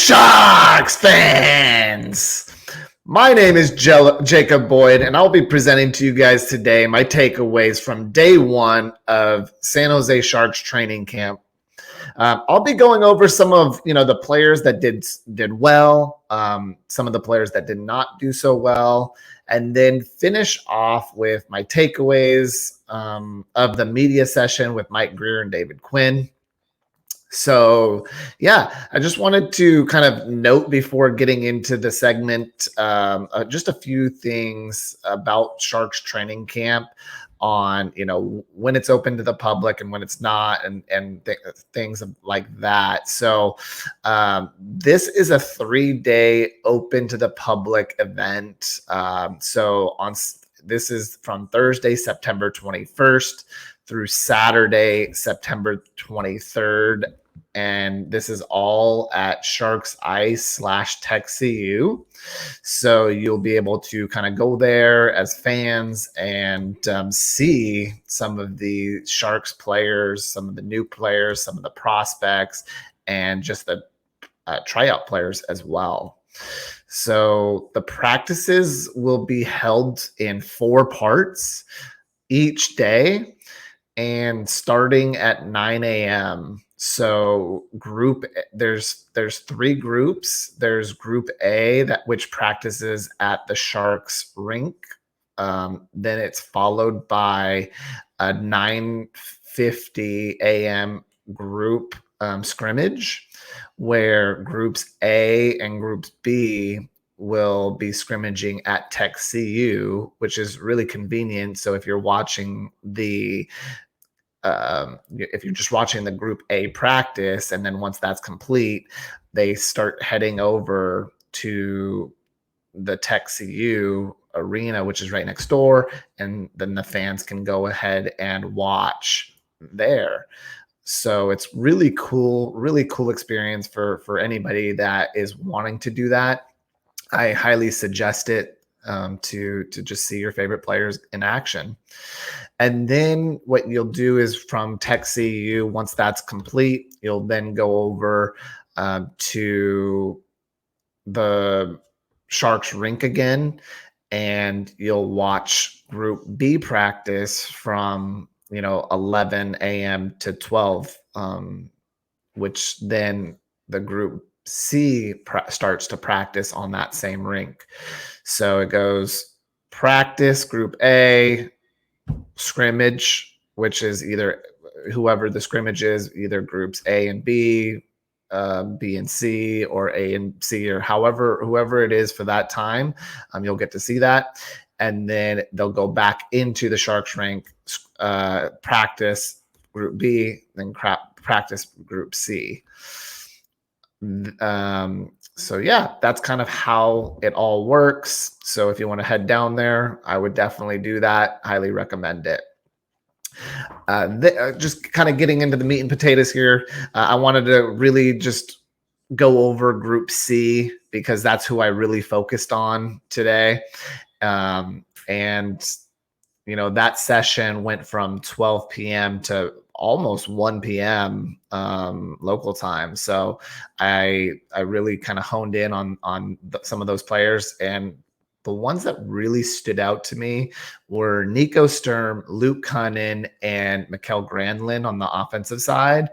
Sharks fans! My name is Jacob Boyd, and I'll be presenting to you guys today my takeaways from day one of San Jose Sharks training camp. I'll be going over some of the players that did well, some of the players that did not do so well, and then finish off with my takeaways of the media session with Mike Greer and David Quinn. So, yeah, I just wanted to kind of note before getting into the segment just a few things about Sharks training camp on, when it's open to the public and when it's not and things like that. So this is a 3-day open to the public event. This is from Thursday, September 21st through Saturday, September 23rd. And this is all at Sharks Ice /TechCU. So you'll be able to kind of go there as fans and see some of the Sharks players, some of the new players, some of the prospects, and just the tryout players as well. So the practices will be held in 4 parts each day and starting at 9 a.m. So there's 3 groups. There's Group A which practices at the Sharks rink. Then it's followed by a 9:50 a.m. group scrimmage, where Groups A and Groups B will be scrimmaging at TechCU, which is really convenient. So if you're watching if you're just watching the Group A practice, and then once that's complete, they start heading over to the TechCU arena, which is right next door, and then the fans can go ahead and watch there. So it's really cool experience for anybody that is wanting to do that. I highly suggest it to just see your favorite players in action. And then what you'll do is from TechCU, once that's complete, you'll then go over to the Sharks rink again, and you'll watch Group B practice from 11 a.m. to 12, which then the Group C starts to practice on that same rink. So it goes practice, Group A, scrimmage, which is either whoever the scrimmage is, either Groups A and B, B and C, or A and C, or whoever it is for that time. You'll get to see that. And then they'll go back into the Sharks rink, practice Group B, then practice Group C. So yeah, that's kind of how it all works. So if you want to head down there, I would definitely do that. Highly recommend it. Just kind of getting into the meat and potatoes here. I wanted to really just go over Group C because that's who I really focused on today. And that session went from 12 p.m. to almost 1 p.m. Local time. So I really kind of honed in on some of those players, and the ones that really stood out to me were Nico Sturm, Luke Cunnin, and Mikael Granlund on the offensive side.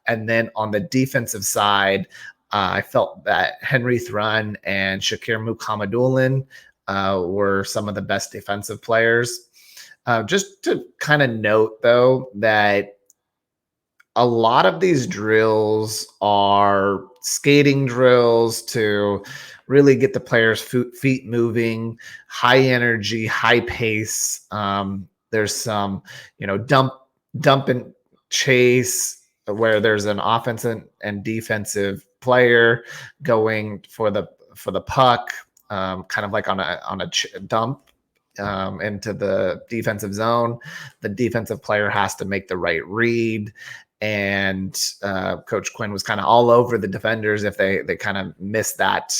And then on the defensive side, I felt that Henry Thrun and Shakir Mukhamadullin were some of the best defensive players. Just to kind of note, though, that a lot of these drills are skating drills to really get the players' feet moving, high energy, high pace. There's some, dump and chase, where there's an offensive and defensive player going for the puck, kind of like on a dump into the defensive zone. The defensive player has to make the right read. And Coach Quinn was kind of all over the defenders if they kind of miss that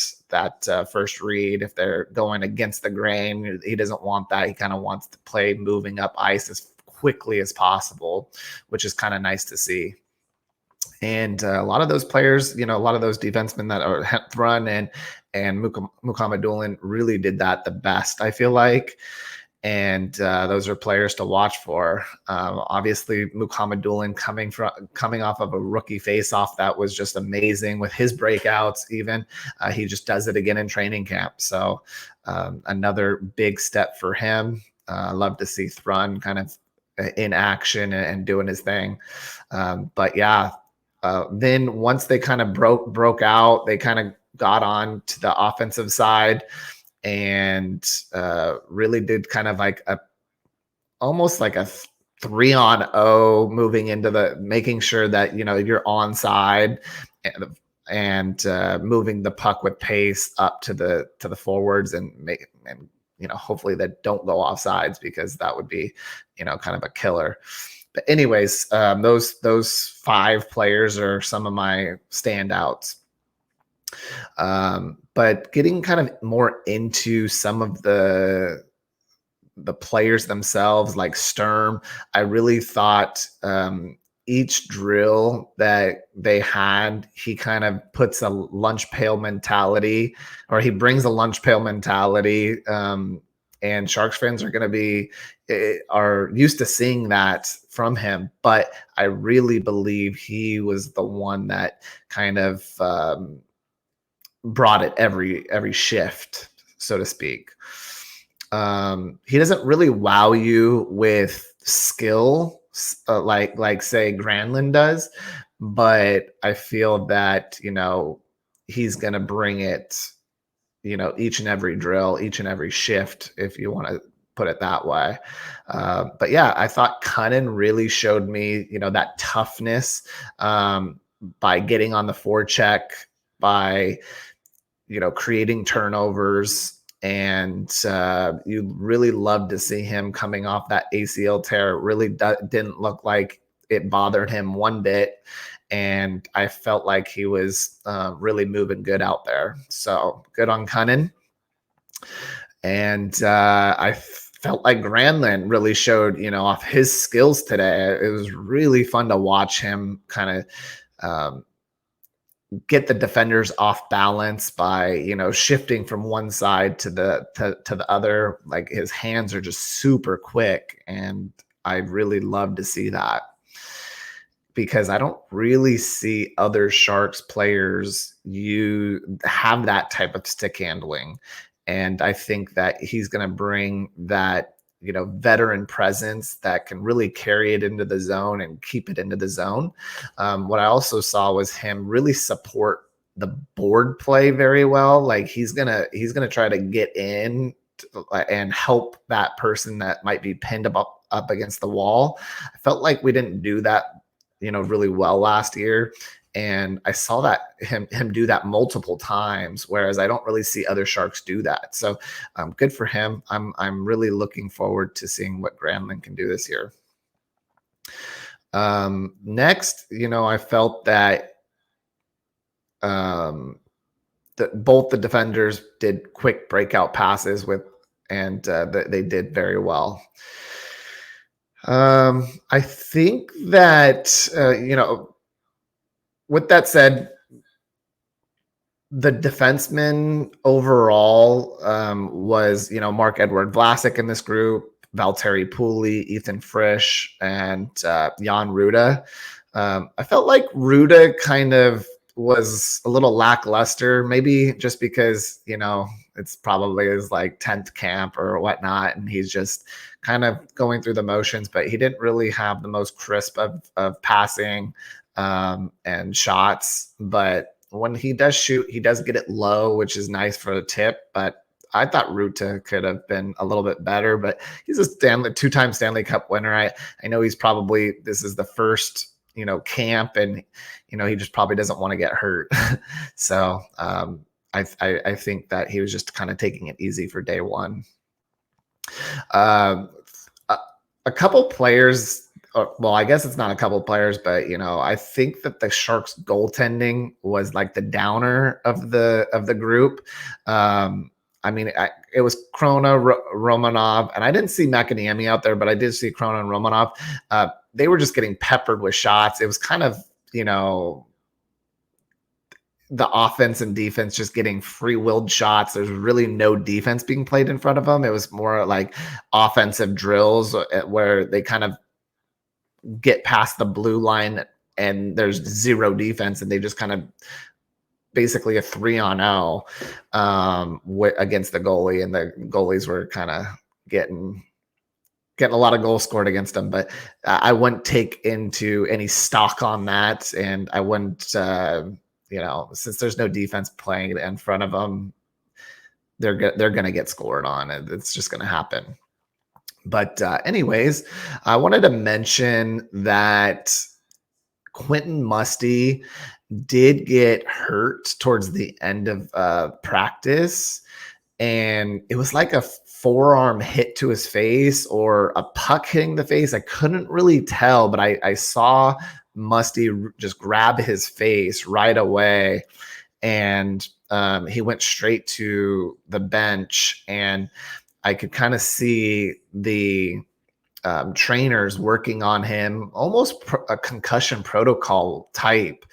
first read. If they're going against the grain, he doesn't want that. He kind of wants to play moving up ice as quickly as possible, which is kind of nice to see. And a lot of those players, a lot of those defensemen that are Thrun and Muhammad Dolan really did that the best, I feel like. And those are players to watch for. Obviously, Muhammad Dolan coming off of a rookie faceoff that was just amazing with his breakouts. Even he just does it again in training camp. So another big step for him. Love to see Thrun kind of in action and doing his thing. But yeah, then once they kind of broke out, they kind of got on to the offensive side and really did kind of like almost like a 3-on-0 moving into the making sure that you're onside and moving the puck with pace up to the forwards and hopefully that don't go off sides, because that would be kind of a killer. But anyways, those 5 players are some of my standouts. But getting kind of more into some of the players themselves, like Sturm, I really thought each drill that they had, he kind of puts a lunch pail mentality, or he brings a lunch pail mentality. And Sharks fans are going to be are used to seeing that from him. But I really believe he was the one that kind of brought it every shift, so to speak. He doesn't really wow you with skill like say Granlund does, but I feel that he's gonna bring it each and every drill, each and every shift, if you want to put it that way. But yeah, I thought Cunnin really showed me that toughness by getting on the forecheck, by creating turnovers. And you really love to see him coming off that ACL tear. It really didn't look like it bothered him one bit. And I felt like he was really moving good out there. So good on Cunnin. And I felt like Granlund really showed, off his skills today. It was really fun to watch him kind of get the defenders off balance by shifting from one side to the other. Like, his hands are just super quick, and I really love to see that, because I don't really see other Sharks players have that type of stick handling. And I think that he's going to bring that veteran presence that can really carry it into the zone and keep it into the zone. What I also saw was him really support the board play very well. Like, he's gonna try to get in and help that person that might be pinned up against the wall. I felt like we didn't do that really well last year. And I saw that him do that multiple times, whereas I don't really see other Sharks do that. So good for him. I'm really looking forward to seeing what Granlund can do this year. Next, I felt that both the defenders did quick breakout passes and they did very well. I think that with that said, the defenseman overall was, Marc-Edouard Vlasic in this group, Valtteri Puoli, Ethan Frisch, and Jan Ruda. I felt like Ruda kind of was a little lackluster, maybe just because, it's probably his like 10th camp or whatnot, and he's just kind of going through the motions, but he didn't really have the most crisp of passing and shots. But when he does shoot, he does get it low, which is nice for the tip. But I thought Ruta could have been a little bit better, but he's a two-time Stanley Cup winner. I know this is the first camp, and he just probably doesn't want to get hurt. So I think that he was just kind of taking it easy for day one. A couple players, well, I guess it's not a couple players, but I think that the Sharks goaltending was like the downer of the group. It was Krona, Romanov, and I didn't see McAniemi out there, but I did see Krona and Romanov. They were just getting peppered with shots. It was kind of you know, the offense and defense just getting free-willed shots. There's really no defense being played in front of them. It was more like offensive drills where they kind of get past the blue line and there's zero defense, and they just kind of basically a 3-on-0 against the goalie, and the goalies were kind of getting a lot of goals scored against them. But I wouldn't take into any stock on that, and I wouldn't, since there's no defense playing in front of them, they're going to get scored on. It's just going to happen. But anyways, I wanted to mention that Quentin Musty did get hurt towards the end of practice, and it was like a forearm hit to his face or a puck hitting the face. I couldn't really tell, but I saw Musty just grab his face right away, and he went straight to the bench, and I could kind of see the trainers working on him, almost a concussion protocol type,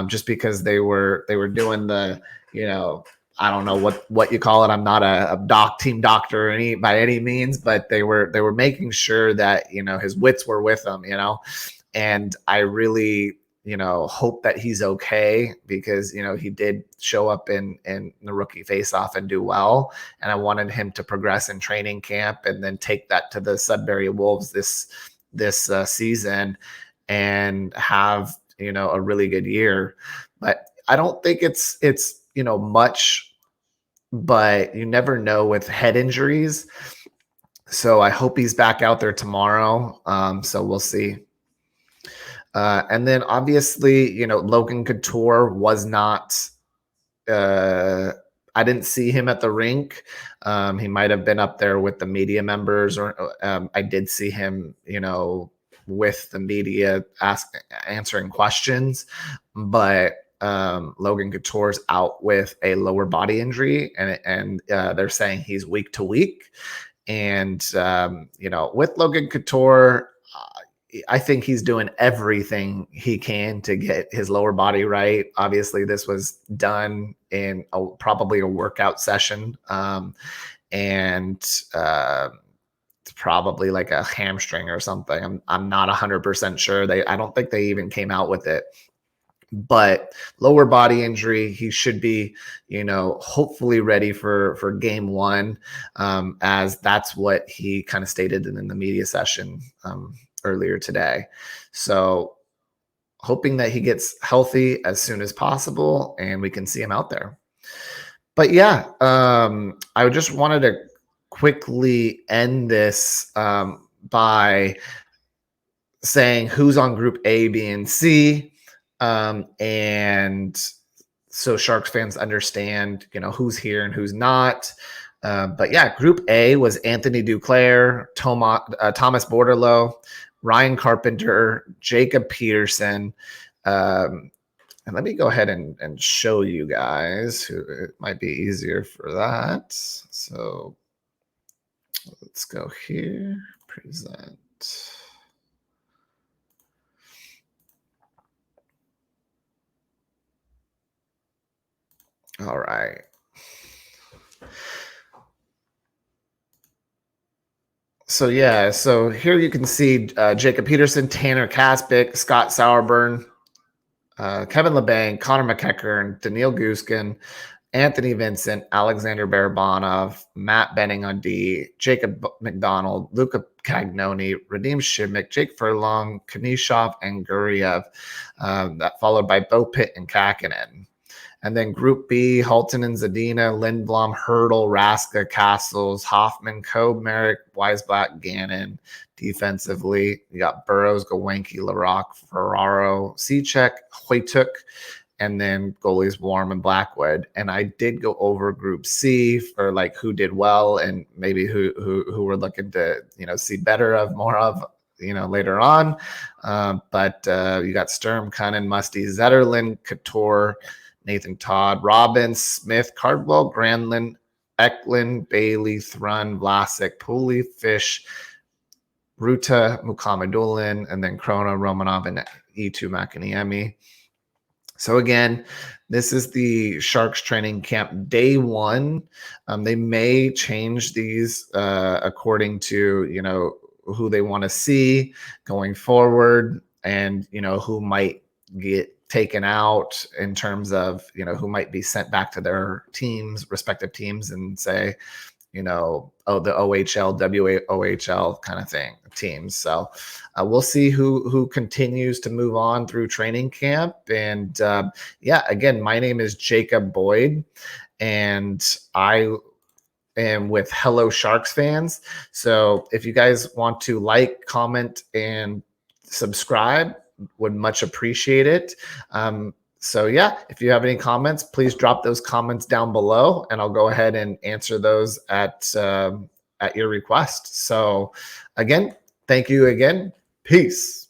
just because they were doing the, I don't know what you call it. I'm not a team doctor by any means, but they were making sure that his wits were with him, and I really hope that he's okay, because he did show up in the rookie face-off and do well, and I wanted him to progress in training camp and then take that to the Sudbury Wolves this season and have a really good year. But I don't think it's much, but you never know with head injuries. So I hope he's back out there tomorrow. So we'll see. And then obviously, Logan Couture was not, I didn't see him at the rink. He might have been up there with the media members, or I did see him, with the media answering questions, but Logan Couture's out with a lower body injury, and they're saying he's week to week. And, with Logan Couture, I think he's doing everything he can to get his lower body right. Obviously, this was done in probably a workout session, and it's probably like a hamstring or something. I'm not 100% sure. I don't think they even came out with it. But lower body injury, he should be, hopefully ready for game one, as that's what he kind of stated in the media session earlier today. So hoping that he gets healthy as soon as possible and we can see him out there. But yeah, I just wanted to quickly end this by saying who's on Group A, B, and C. And so Sharks fans understand, who's here and who's not. But yeah, Group A was Anthony Duclair, Thomas Borderlow, Ryan Carpenter, Jacob Peterson. And let me go ahead and show you guys who it might be easier for that. So let's go here, present. All right. So yeah, so here you can see Jacob Peterson, Tanner Kaspick, Scott Sauerburn, Kevin LeBanc, Connor McEachern, Daniil Guskin, Anthony Vincent, Alexander Barabanov, Matt Benning on D, Jacob McDonald, Luca Cagnoni, Radim Shimmick, Jake Furlong, Kanishov, and Guriev, that followed by Bo Pitt and Kakinen. And then Group B, Halton and Zadina, Lindblom, Hurdle, Raska, Castles, Hoffman, Cobe, Merrick, Weisblatt, Gannon. Defensively, you got Burrows, Gawanke, Larocque, Ferraro, Cechek, Hoytuk, and then goalies Warm and Blackwood. And I did go over Group C for like who did well and maybe who we're looking to see more of later on. But you got Sturm, Cunnin, Musty, Zetterlund, Couture, Nathan Todd, Robbins, Smith, Cardwell, Granlund, Eklund, Bailey, Thrun, Vlasic, Pooley, Fish, Ruta Mukhamadullin, and then Krona Romanov and E2 Makiniemi. So again, this is the Sharks training camp day one. They may change these according to, you know, who they want to see going forward, and, you know, who might get taken out in terms of, you know, who might be sent back to their teams, respective teams, and say, you know, oh, the OHL, WOHL kind of thing teams. So we'll see who continues to move on through training camp. And yeah, again, my name is Jacob Boyd, and I am with Hello Sharks fans. So if you guys want to like, comment, and subscribe, would much appreciate it. So yeah, if you have any comments, please drop those comments down below, and I'll go ahead and answer those at your request. So again, thank you again. Peace.